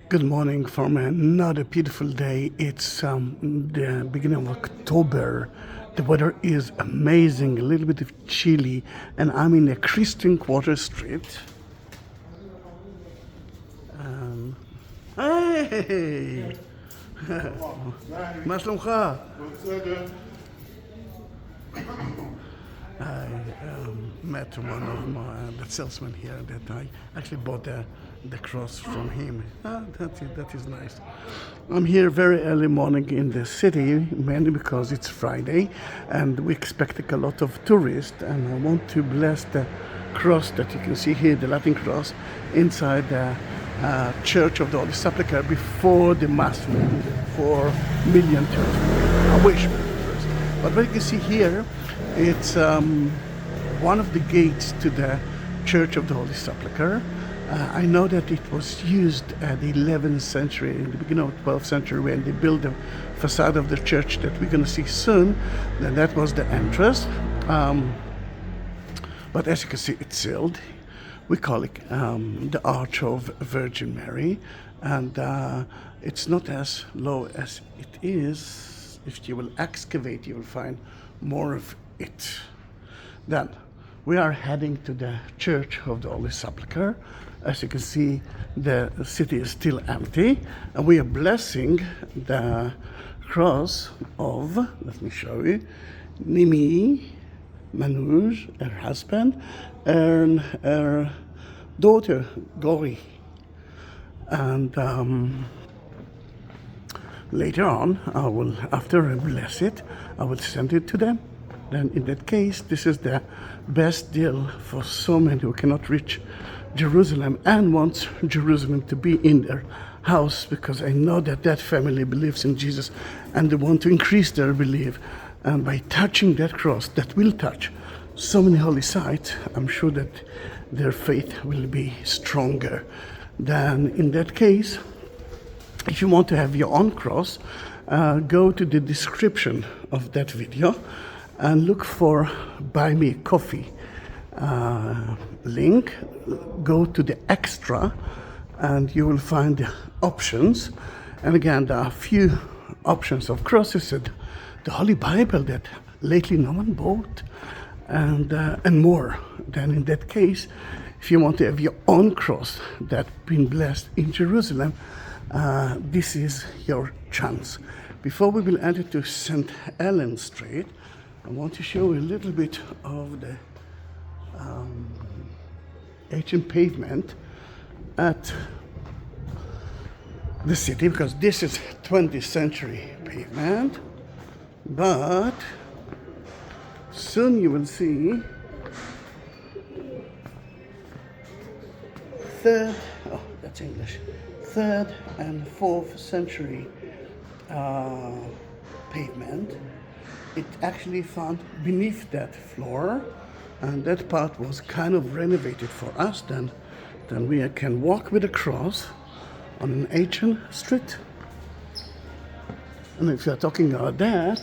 Good morning from another beautiful day. It's the beginning of October. The weather is amazing, a little bit of chilly, and I'm in a Christian Quarter Street. Hey! מה שלומך? I met one of the salesmen here that I actually bought the cross from him. That is nice. I'm here very early morning in the city, mainly because it's Friday and we expect a lot of tourists, and I want to bless the cross that you can see here, the Latin cross, inside the Church of the Holy Sepulchre before the Mass for million tourists. I wish tourists. But what you can see here, it's one of the gates to the Church of the Holy Sepulchre. I know that it was used at the 11th century, in the beginning of the 12th century, when they built the facade of the church that we're going to see soon. Then that was the entrance. But as you can see, it's sealed. We call it the Arch of Virgin Mary, and it's not as low as it is. If you will excavate, you will find more of it. Then we are heading to the Church of the Holy Sepulchre. As you can see, the city is still empty, and we are blessing the cross of, let me show you, Nimmi, Manoj, her husband, and her daughter, Gori. And later on, after I bless it, I will send it to them. Then in that case, this is the best deal for so many who cannot reach Jerusalem and wants Jerusalem to be in their house, because I know that family believes in Jesus and they want to increase their belief. And by touching that cross, that will touch so many holy sites, I'm sure that their faith will be stronger. Then in that case, if you want to have your own cross, go to the description of that video and look for Buy Me a Coffee link. Go to the extra and you will find the options. And again, there are a few options of crosses, the Holy Bible that lately no one bought, and more. Then in that case, if you want to have your own cross that's been blessed in Jerusalem, this is your chance. Before we will enter to St. Helen Street, I want to show you a little bit of the ancient pavement at the city, because this is 20th century pavement, but soon you will see that's English, 3rd and 4th century pavement. It actually found beneath that floor, and that part was kind of renovated for us. Then we can walk with a cross on an ancient street. And if you're talking about that,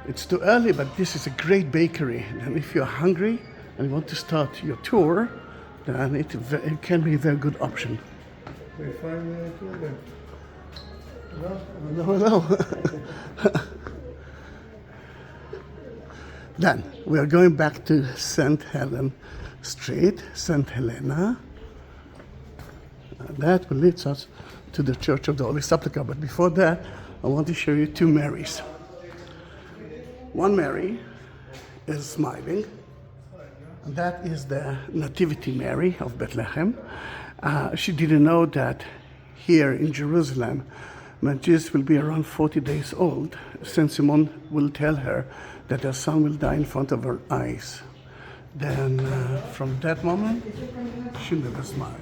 it's too early, but this is a great bakery. And if you're hungry and want to start your tour, then it can be a very good option. We find the tour then? No. Then we are going back to St. Helen Street, St. Helena. That will lead us to the Church of the Holy Sepulchre. But before that, I want to show you two Marys. One Mary is smiling, and that is the Nativity Mary of Bethlehem. She didn't know that here in Jerusalem, when Jesus will be around 40 days old, Saint Simon will tell her that her son will die in front of her eyes. Then from that moment, she never smiled.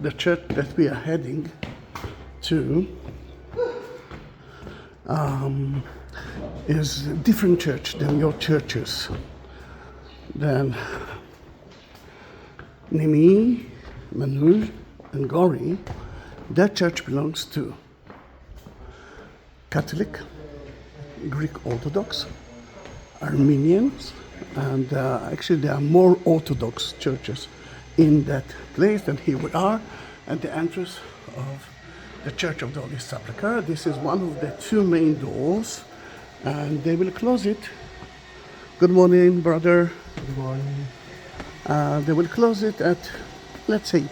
The church that we are heading to is a different church than your churches. Then Nimmi, Manoj, and Gori, that church belongs to Catholic, Greek Orthodox, Armenians, and actually there are more Orthodox churches in that place than here we are at the entrance of the Church of the Holy Sepulchre. This is one of the two main doors, and they will close it. Good morning, brother. Good morning. They will close it at, let's say,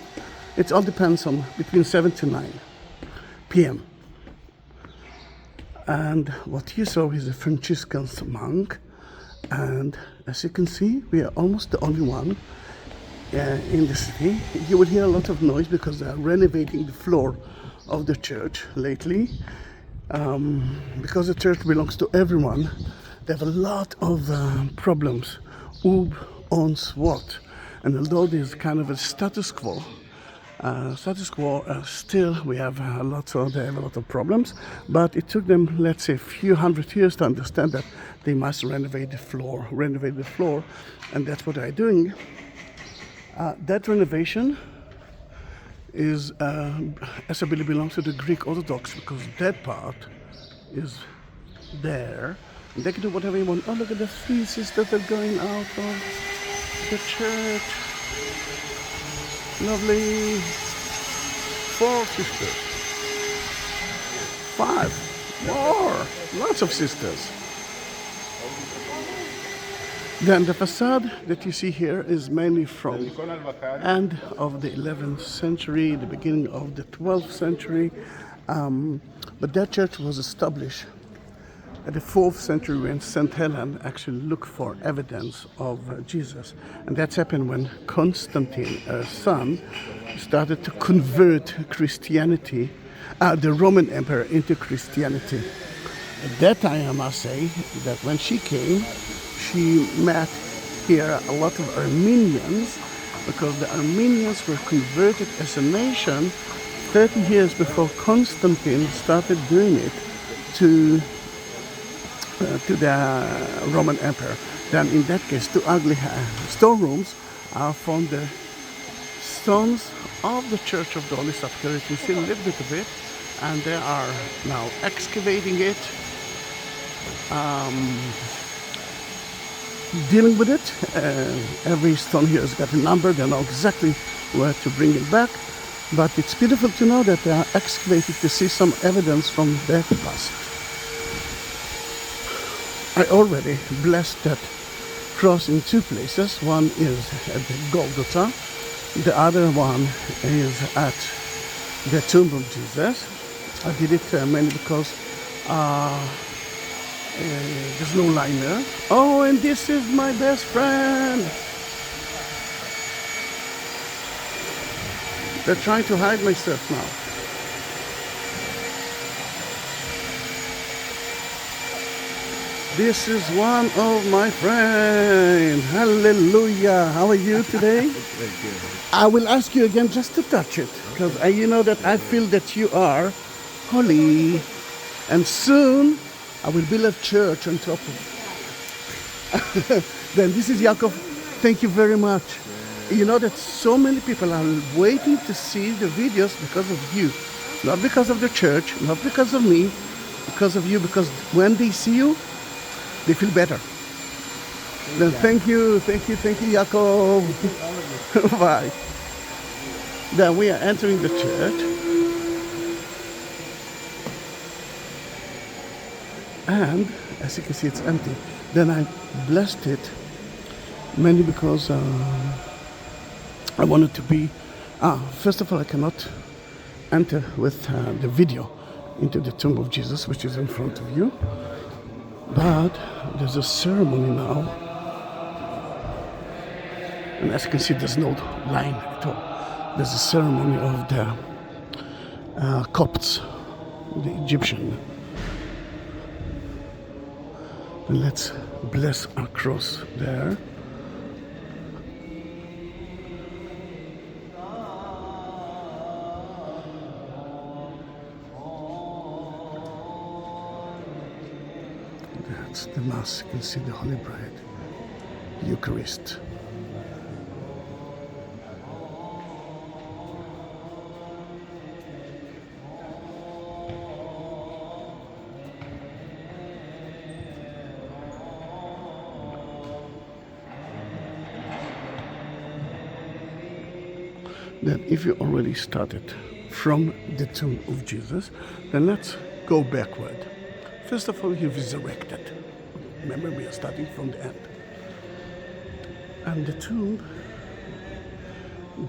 it all depends on between 7 to 9 p.m. And what you saw is a Franciscan monk, and as you can see, we are almost the only one in the city. You will hear a lot of noise because they are renovating the floor of the church lately. Because the church belongs to everyone, they have a lot of problems. Who owns what? And although there's kind of a status quo, still we have they have a lot of problems. But it took them, let's say, a few hundred years to understand that they must renovate the floor, and that's what they're doing. That renovation is, as I believe, belongs to the Greek Orthodox, because that part is there. And they can do whatever you want. Oh, look at the 3 sisters that are going out of the church. Lovely. 4 sisters. 5 more. Lots of sisters. Then the facade that you see here is mainly from end of the 11th century, the beginning of the 12th century. But that church was established at the 4th century when St. Helen actually looked for evidence of Jesus. And that's happened when Constantine, her son, started to convert Christianity, the Roman Emperor, into Christianity. At that time, I must say that when she came, she met here a lot of Armenians, because the Armenians were converted as a nation 30 years before Constantine started doing it to the Roman Emperor. Then in that case, 2 ugly storerooms are from the stones of the Church of the Holy Sepulchre. You can see a little bit of it, and they are now excavating it, dealing with it. Every stone here has got a number. They know exactly where to bring it back. But it's beautiful to know that they are excavating to see some evidence from their past. I already blessed that cross in 2 places. One is at the Golgotha. The other one is at the tomb of Jesus. I did it mainly because there's no liner. Oh, and this is my best friend. They're trying to hide myself now. This is one of my friends. Hallelujah. How are you today? I will ask you again just to touch it, because you know that I feel that you are holy. And soon I will build a church on top of it. Then this is Yaakov. Thank you very much. You know that so many people are waiting to see the videos because of you. Not because of the church, not because of me, because of you. Because when they see you, they feel better. Then thank you, Yaakov. Bye. Then we are entering the church. And as you can see, it's empty. Then I blessed it mainly because I wanted to be... first of all, I cannot enter with the video into the tomb of Jesus, which is in front of you. But there's a ceremony now. And as you can see, there's no line at all. There's a ceremony of the Copts, the Egyptian. And let's bless our cross there. That's the Mass. You can see the Holy Bread, Eucharist. that if you already started from the tomb of Jesus, then let's go backward. First of all, he resurrected. Remember, we are starting from the end. And the tomb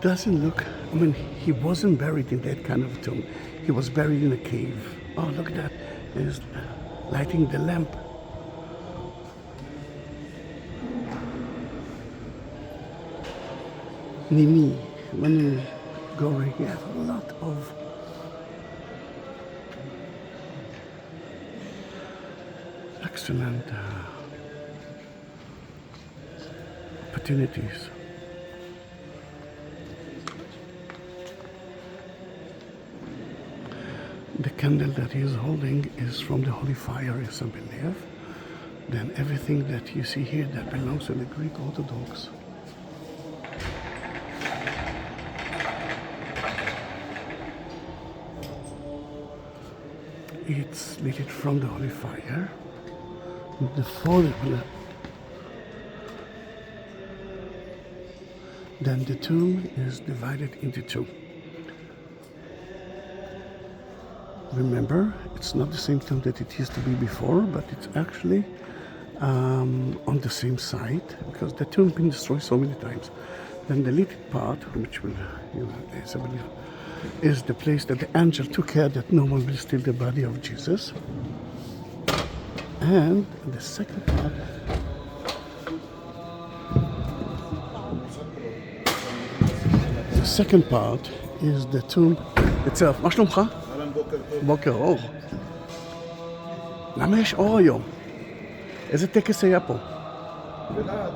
doesn't look, I mean, he wasn't buried in that kind of tomb. He was buried in a cave. Oh, look at that. He's lighting the lamp. Nimmi, when you go right here, have a lot of excellent opportunities. The candle that he is holding is from the holy fire, yes, I believe. Then everything that you see here that belongs to the Greek Orthodox. It's lit from the holy fire. The fallen. Then the tomb is divided into two. Remember, it's not the same tomb that it used to be before, but it's actually on the same site, because the tomb been destroyed so many times. Then the lit part, which will, is the place that the angel took care that no one will steal the body of Jesus. And the second part, is the tomb itself. מה שלומך? בוקר אור. למה יש אור היום? איזה טקס היה פה?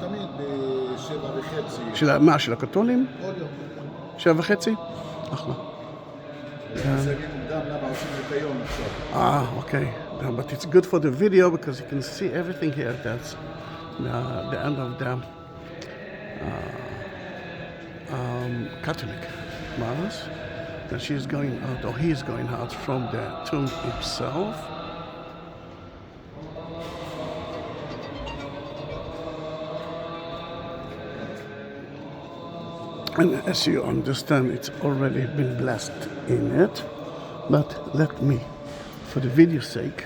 תמיד ב7:30. מה, של הקתולים? כל יום. 7:30? אחלה. Okay. But it's good for the video because you can see everything here. That's the end of the Catholic Mass. And she's going out, or he's going out from the tomb itself. And as you understand, it's already been blessed in it. But let me, for the video's sake,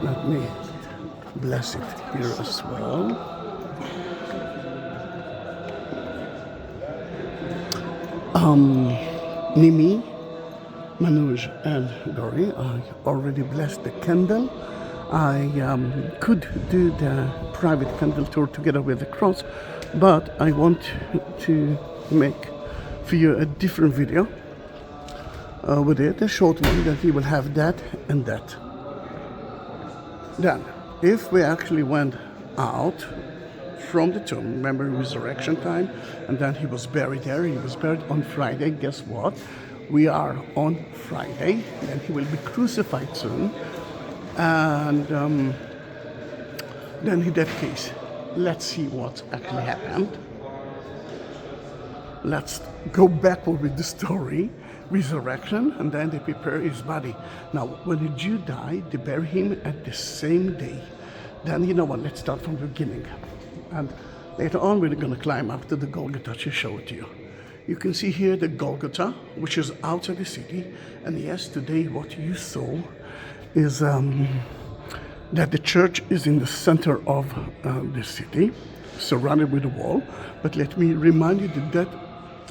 let me bless it here as well. Nimmi, Manoj and Dori, I already blessed the candle. I could do the private candle tour together with the cross, but I want to make for you a different video with it, a short one, that we will have that and that. Then, if we actually went out from the tomb, remember resurrection time, and then he was buried there. He was buried on Friday. Guess what? We are on Friday, and he will be crucified soon. And then in that case, let's see what actually happened. Let's go backward with the story. Resurrection, and then they prepare his body. Now, when a Jew died, they bury him at the same day. Then, you know what, let's start from the beginning. And later on, we're going to climb up to the Golgotha to show it to you. You can see here the Golgotha, which is outside the city. And yes, today what you saw is that the church is in the center of the city, surrounded with a wall. But let me remind you that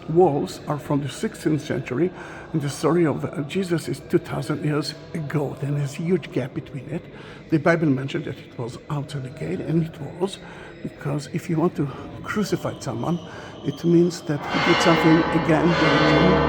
walls are from the 16th century, and the story of Jesus is 2,000 years ago. Then there's a huge gap between it. The Bible mentioned that it was outside the gate, and it was, because if you want to crucify someone, it means that he did something again that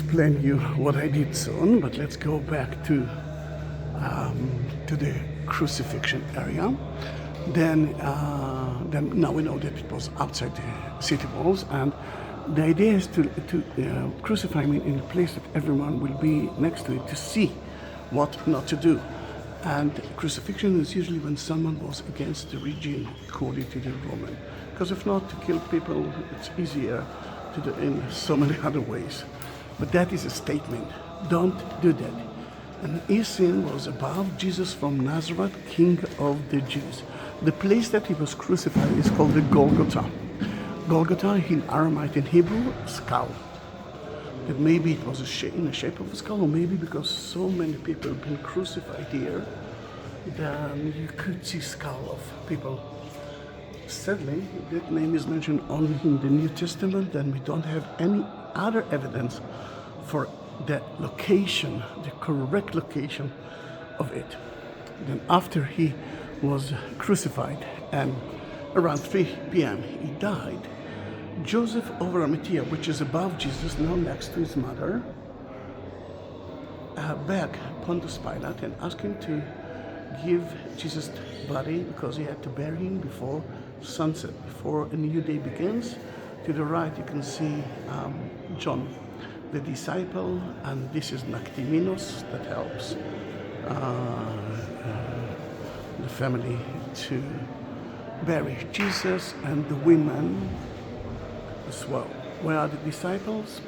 explain you what I did soon, but let's go back to the crucifixion area. Then now we know that it was outside the city walls, and the idea is to crucify him in a place that everyone will be next to it to see what not to do. And crucifixion is usually when someone was against the regime, according to the Roman. Because if not, to kill people, it's easier to do in so many other ways. But that is a statement. Don't do that. And his sin was above Jesus from Nazareth, King of the Jews. The place that he was crucified is called the Golgotha. Golgotha in Aramaic and Hebrew, skull. That maybe it was in the shape of a skull, or maybe because so many people have been crucified here, then you could see skull of people. Sadly, that name is mentioned only in the New Testament, and we don't have any other evidence for the location, the correct location of it. Then after he was crucified, and around 3 p.m. he died, Joseph of Arimathea, which is above Jesus, now next to his mother, begged Pontius Pilate and asked him to give Jesus' body, because he had to bury him before sunset, before a new day begins. To the right you can see John, the disciple, and this is Nactiminos that helps the family to bury Jesus, and the women as well. Where are the disciples?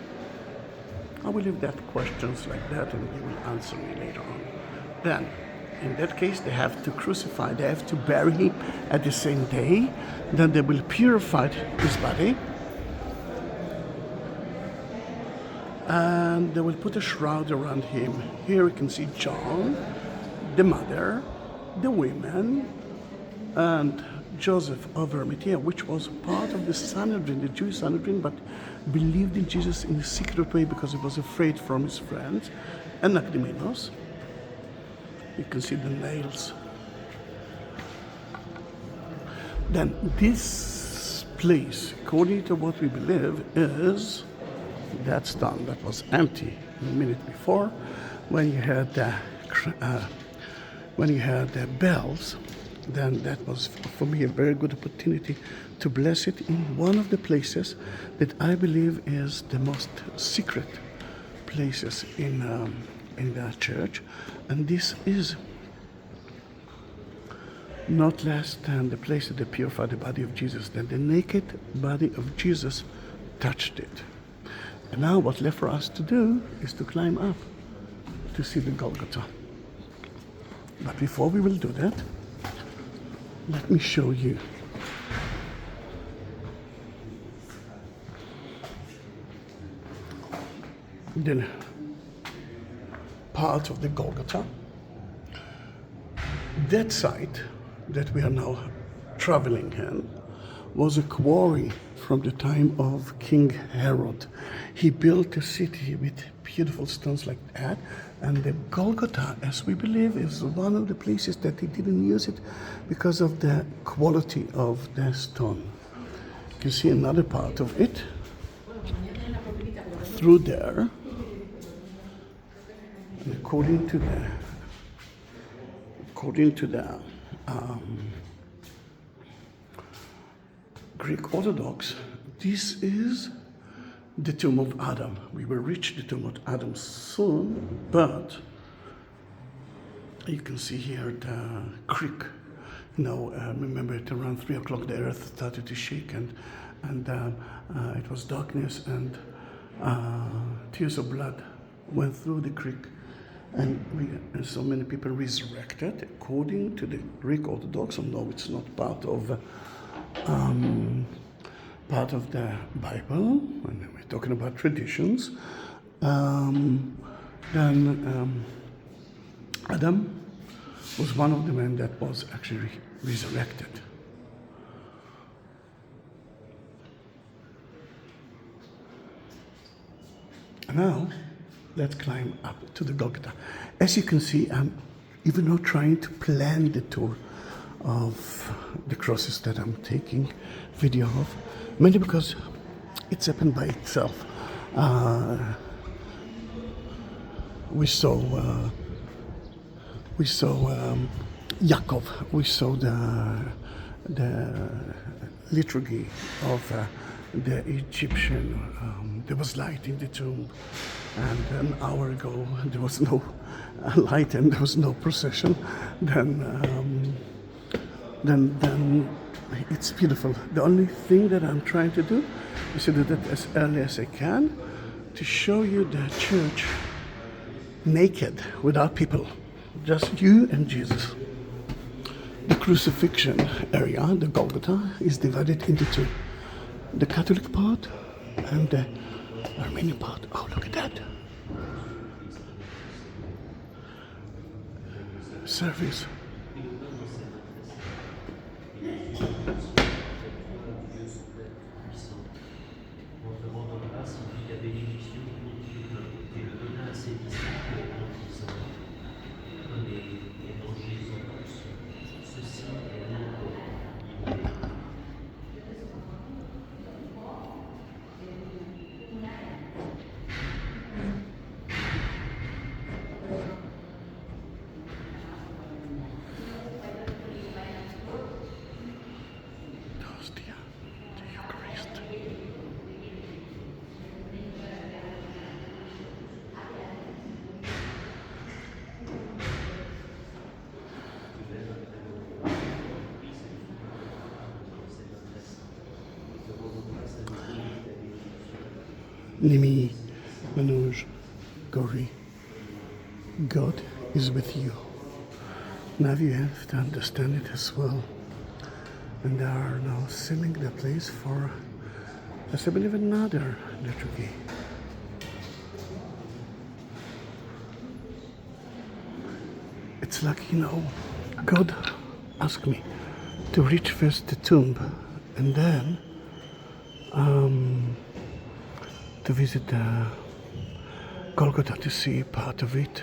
I will leave that questions like that, and they will answer me later on. Then, in that case, they have to crucify, they have to bury him at the same day. Then they will purify his body, and they will put a shroud around him. Here you can see John, the mother, the women, and Joseph of Arimathea, which was part of the Sanhedrin, the Jewish Sanhedrin, but believed in Jesus in a secret way because he was afraid from his friends, and Nactiminos. You can see the nails. Then this place, according to what we believe, is that stone that was empty a minute before, when you had the bells. Then that was for me a very good opportunity to bless it in one of the places that I believe is the most secret places in the church, and this is not less than the place that they purified the body of Jesus. Then the naked body of Jesus touched it. And now what's left for us to do is to climb up to see the Golgotha. But before we will do that, let me show you the part of the Golgotha. That site that we are now traveling in was a quarry from the time of King Herod. He built a city with beautiful stones like that, and the Golgotha, as we believe, is one of the places that he didn't use it because of the quality of the stone. You can see another part of it through there. And according to the Greek Orthodox, this is the tomb of Adam. We will reach the tomb of Adam soon, but you can see here the creek. Remember at around 3 o'clock the earth started to shake, and it was darkness, and tears of blood went through the creek, and so many people resurrected according to the Greek Orthodox. No, it's not part of the Bible, and we're talking about traditions. Then Adam was one of the men that was actually resurrected. Now, let's climb up to the Golgotha. As you can see, I'm even now trying to plan the tour of the crosses that I'm taking video of, mainly because it's happened by itself. we saw Yaakov. We saw the liturgy of the Egyptian. There was light in the tomb, and an hour ago there was no light and there was no procession. Then it's beautiful. The only thing that I'm trying to do is to do that as early as I can to show you the church naked, without people, just you and Jesus. The crucifixion area, the Golgotha, is divided into two. The Catholic part and the Armenian part. Oh, look at that. Service. Nimmi, Manoj, Vijayan. God is with you. Now you have to understand it as well. And they are now sealing the place for, as I believe, another liturgy. It's like, God asked me to reach first the tomb and then to visit Golgotha to see part of it.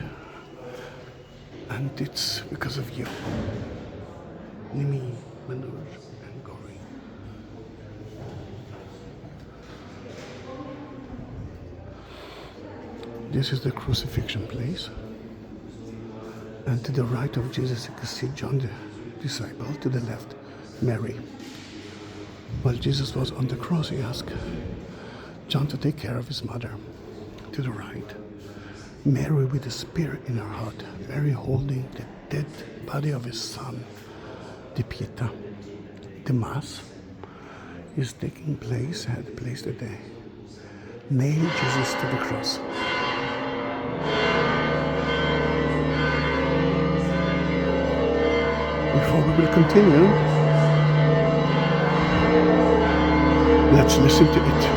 And it's because of you. Nimmi, Manoj, and Vijayan. This is the crucifixion place. And to the right of Jesus, you can see John the disciple. To the left, Mary. While Jesus was on the cross, he asked John to take care of his mother. To the right, Mary with the spear in her heart. Mary holding the dead body of his son, the Pietà. The Mass is taking place at the place that they nailed Jesus to the cross. Before we will continue, let's listen to it.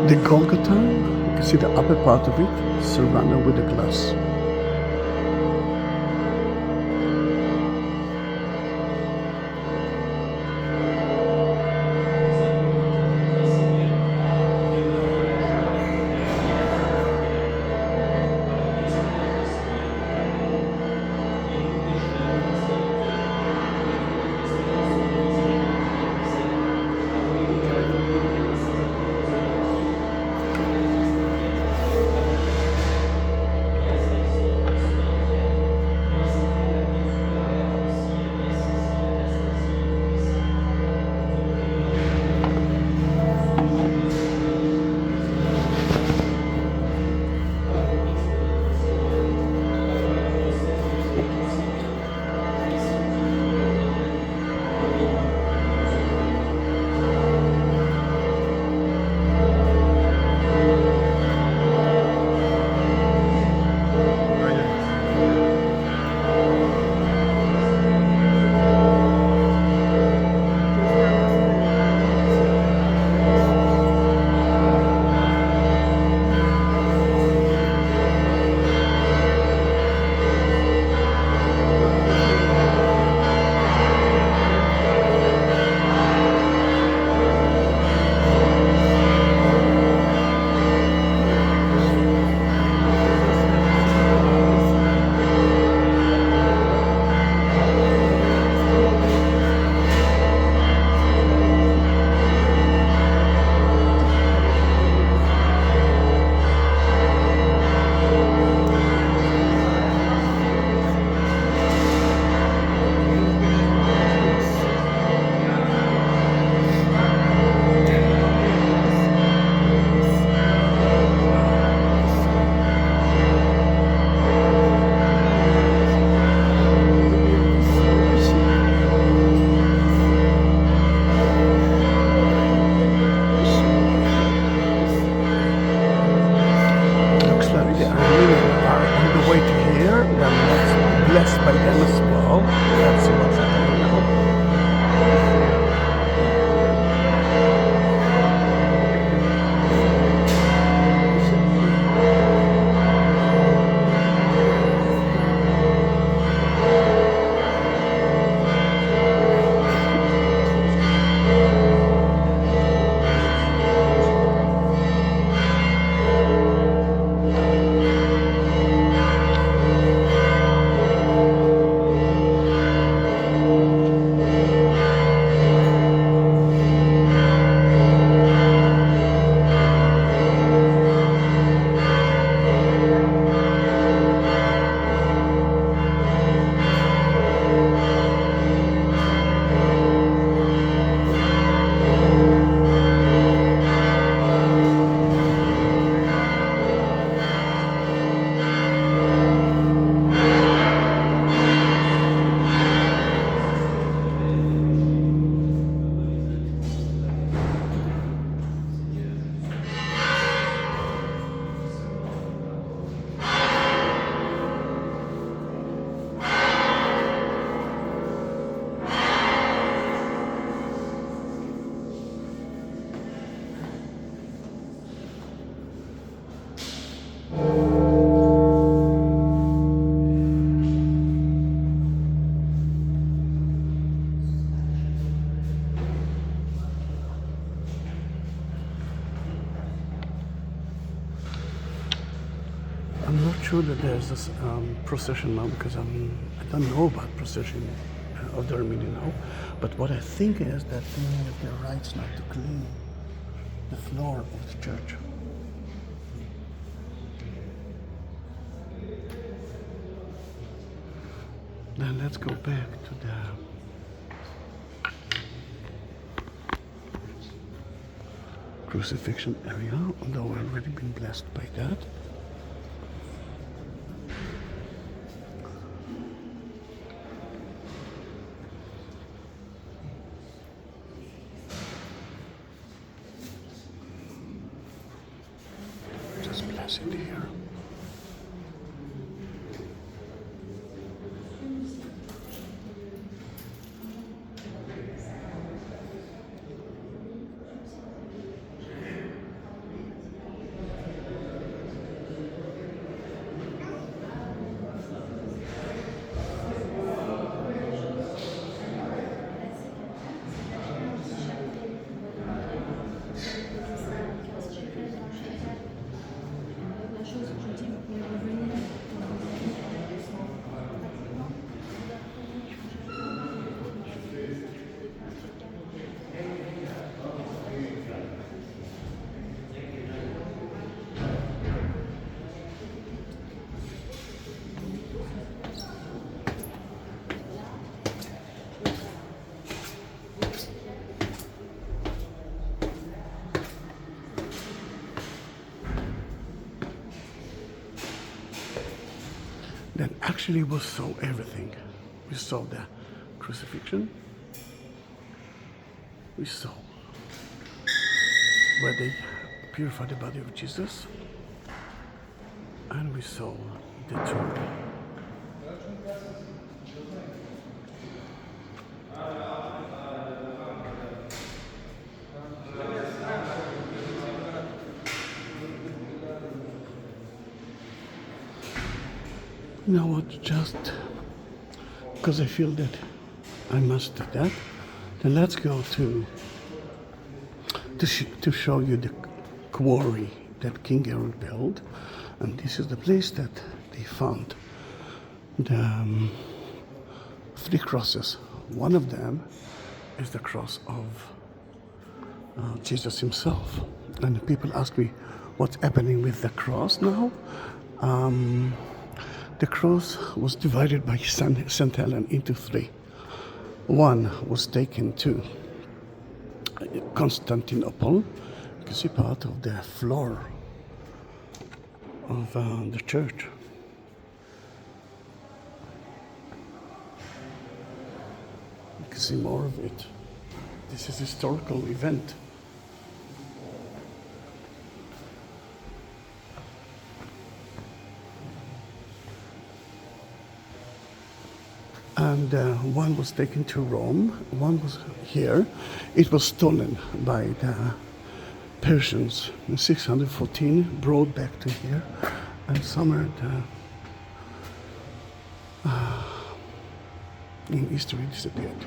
The Golgotha, you can see the upper part of it surrounded with the glass. sure that there's this procession now because I don't know about procession of the Armenian now. But what I think is that they have the rights now to clean the floor of the church. Then let's go back to the crucifixion area, although I've already been blessed by that. Just bless it here. Then actually we saw everything. We saw the crucifixion. We saw where they purified the body of Jesus. And we saw the tomb. You know what, just because I feel that I must do that, then let's go to show you the quarry that King Herod built. And this is the place that they found the 3 crosses. One of them is the cross of Jesus himself. And the people ask me, what's happening with the cross now? The cross was divided by St. Helen into 3. One was taken to Constantinople. You can see part of the floor of the church. You can see more of it. This is a historical event. And one was taken to Rome, one was here. It was stolen by the Persians in 614, brought back to here, and somewhere in history disappeared.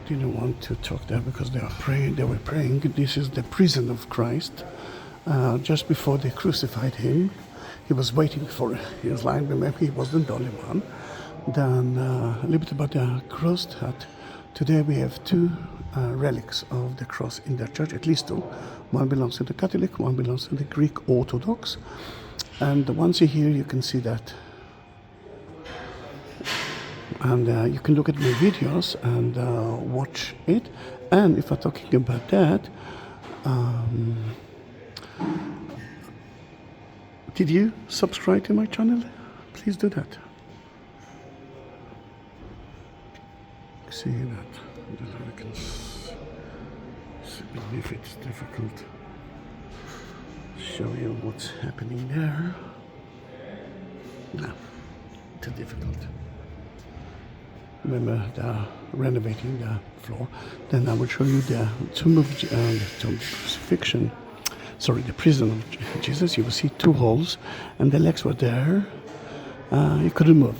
Didn't want to talk there because they were praying. This is the prison of Christ. Just before they crucified him, he was waiting for his line. Remember, he wasn't the only one. Then a little bit about the cross. That today we have 2 relics of the cross in the church, at least 2. One belongs to the Catholic, one belongs to the Greek Orthodox. And once you're here, you can see that. And you can look at my videos and watch it. And if I'm talking about that, did you subscribe to my channel? Please do that. See that? I can see if it's difficult to show you what's happening there. No, too difficult. Remember, they're renovating the floor. Then I will show you the tomb of crucifixion. Sorry, the prison of Jesus. You will see 2 holes, and the legs were there. You couldn't move.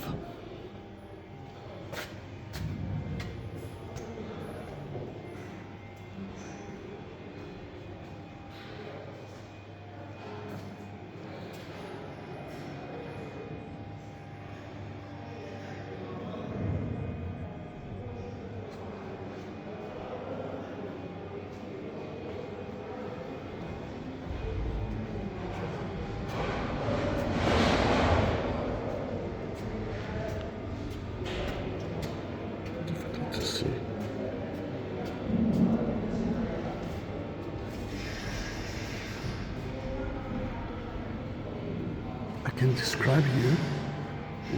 will describe you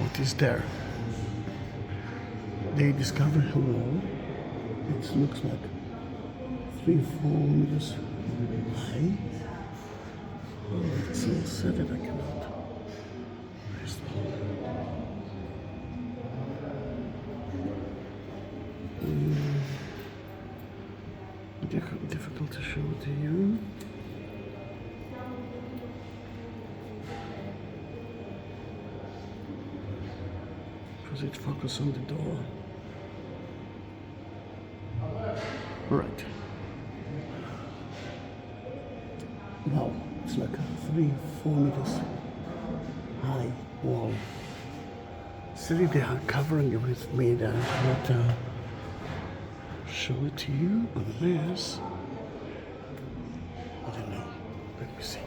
what is there. They discovered a wall. It looks like 3-4 meters high. It's so sad that I cannot. Where's the hole? Difficult to show to you. Because it focuses on the door. Right. Wow, it's like a 3-4 meters high wall. Still they are covering it with me there, but show it to you unless, I don't know, let me see.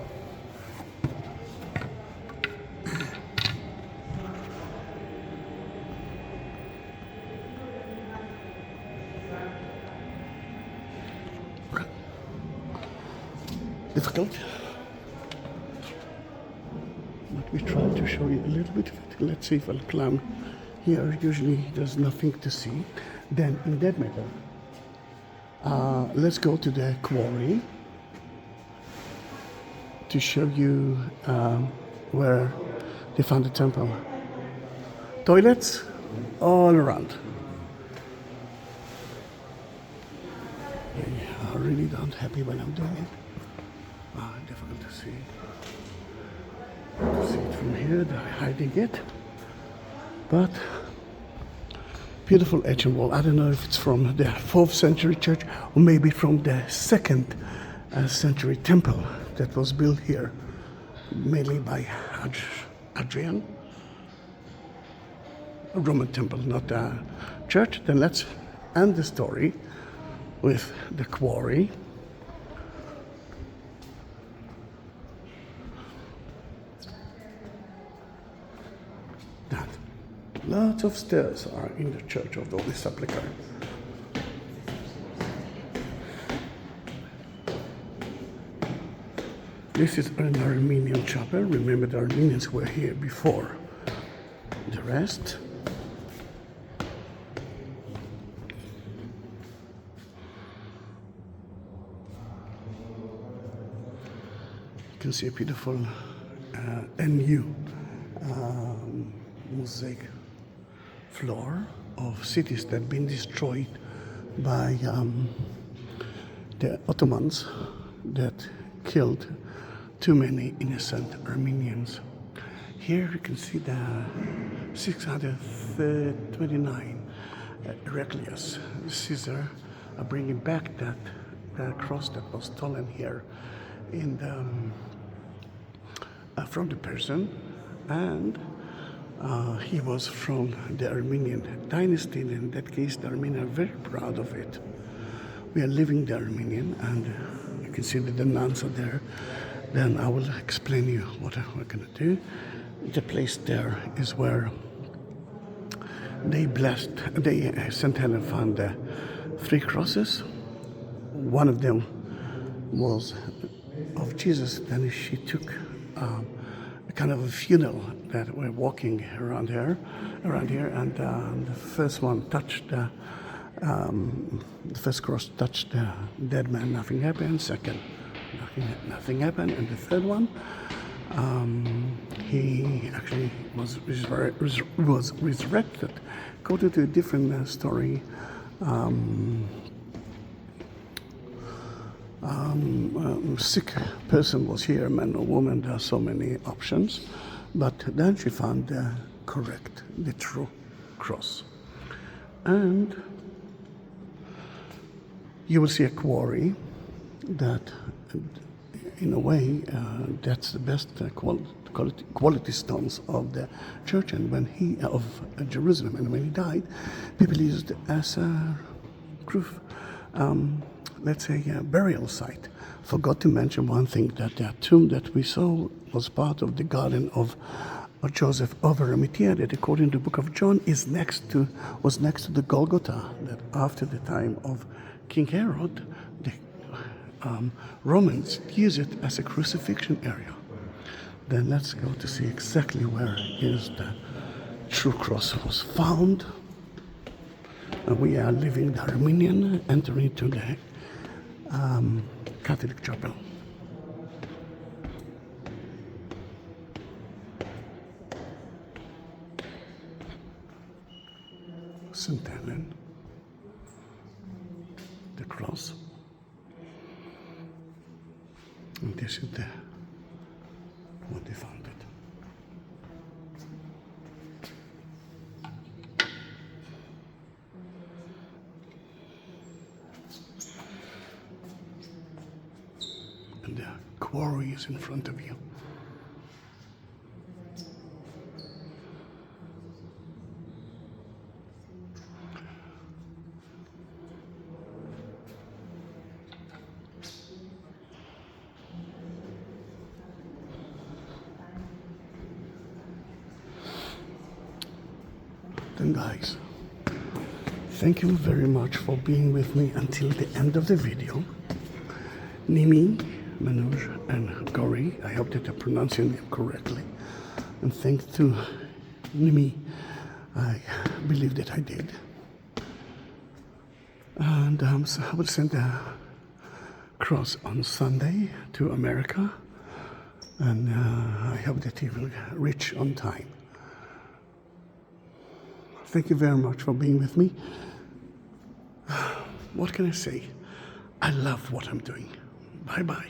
Difficult. But we try to show you a little bit of it. Let's see if I'll climb here. Usually there's nothing to see. Then in that matter, let's go to the quarry to show you where they found the temple. Toilets all around. I really don't happy when I'm doing it. Difficult to see. To see it from here, they're hiding it. But beautiful ancient wall. I don't know if it's from the 4th century church or maybe from the 2nd century temple that was built here, mainly by Adrian. A Roman temple, not a church. Then let's end the story with the quarry. Lots of stairs are in the Church of the Holy Sepulchre. This is an Armenian chapel. Remember, the Armenians were here before the rest. You can see a beautiful NU mosaic floor of cities that have been destroyed by the Ottomans that killed too many innocent Armenians. Here you can see the 629 Heraclius, Caesar, bringing back that cross that was stolen here in the, from the Persian, and he was from the Armenian dynasty. In that case, the Armenians are very proud of it. We are living the Armenian, and you can see that the nuns are there. Then I will explain you what we're going to do. The place there is where St. Helen found the 3 crosses. One of them was of Jesus. Then she took a kind of a funeral that we're walking around here, and the first one touched the first cross touched the dead man. Nothing happened. Second, nothing happened, and the third one, he actually was resurrected. According to a different story, sick person was here, man or woman. There are so many options, but then she found the correct, the true cross, and you will see a quarry that, in a way, that's the best quality stones of the church. And when he of Jerusalem, and when he died, people used it as a proof. Let's say a burial site. Forgot to mention one thing, that the tomb that we saw was part of the garden of Joseph of Arimathea, that according to the book of John was next to the Golgotha, that after the time of King Herod, the Romans used it as a crucifixion area. then let's go to see exactly where is the true cross was found. And we are leaving the Armenian, entering to the Catholic chapel. St. Helen, the cross, and this is the what they found it. And the quarry is in front of you. Then guys, thank you very much for being with me until the end of the video. Nimmi, Manoj and Gori, I hope that I pronounced your name correctly. And thanks to Nimmi, I believe that I did. And so I will send a cross on Sunday to America. And I hope that he will reach on time. Thank you very much for being with me. What can I say? I love what I'm doing. Bye-bye.